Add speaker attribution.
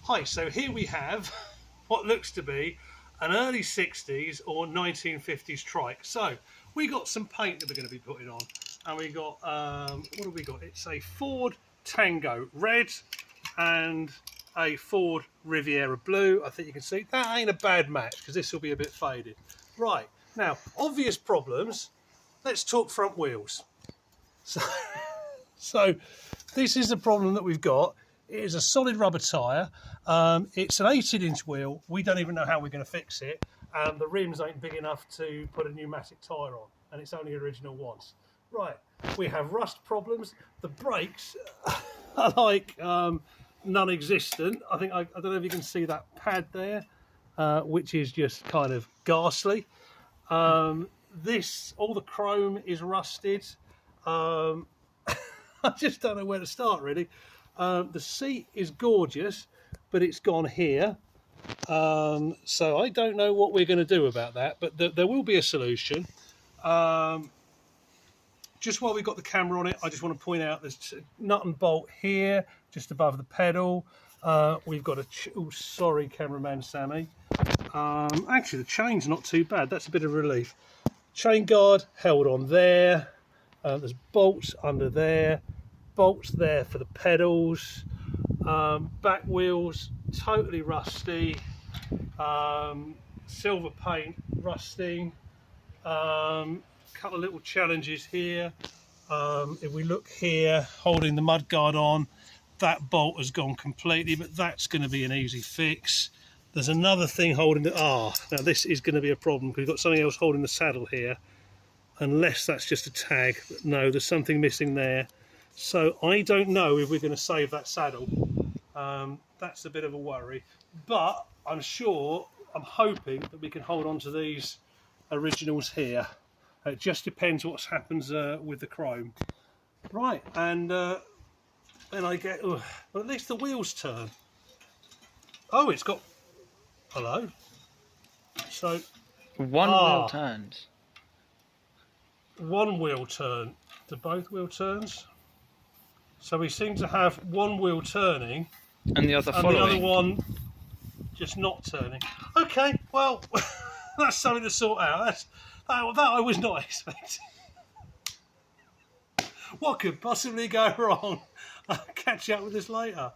Speaker 1: Hi, so here we have what looks to be an early 60s or 1950s trike. So we got some paint that we're going to be putting on, and we got what have we got? It's a Ford Tango red and a Ford Riviera blue. I think you can see that ain't a bad match because this will be a bit faded. Right, now obvious problems. Let's talk front wheels. So this is the problem that we've got. It is a solid rubber tyre. It's an 18-inch wheel. We don't even know how we're going to fix it. The rims ain't big enough to put a pneumatic tyre on, and it's only original once. Right, we have rust problems. The brakes are like non-existent. I don't know if you can see that pad there, which is just kind of ghastly. All the chrome is rusted. I just don't know where to start, really. The seat is gorgeous, but it's gone here. So I don't know what we're going to do about that, but there will be a solution. Just while we've got the camera on it, I just want to point out there's a nut and bolt here, just above the pedal. We've got oh, sorry, cameraman Sammy. Actually, the chain's not too bad. That's a bit of relief. Chain guard held on there. There's bolts under there, bolts there for the pedals, back wheels totally rusty, silver paint rusting, couple of little challenges here. If we look here, holding the mudguard on, that bolt has gone completely, but that's going to be an easy fix. There's another thing holding the, now this is going to be a problem because we've got something else holding the saddle here. Unless that's just a tag, but no, there's something missing there. So I don't know if we're going to save that saddle. That's a bit of a worry, but I'm hoping that we can hold on to these originals here. It just depends what happens with the chrome. Right, and then I get, well, at least the wheels turn. Oh, it's got, hello. So
Speaker 2: one wheel turns.
Speaker 1: One wheel turn. Do both wheel turns? So we seem to have one wheel turning
Speaker 2: and the other following.
Speaker 1: The other one just not turning. Okay, well, that's something to sort out. That I was not expecting. What could possibly go wrong? I'll catch up with this later.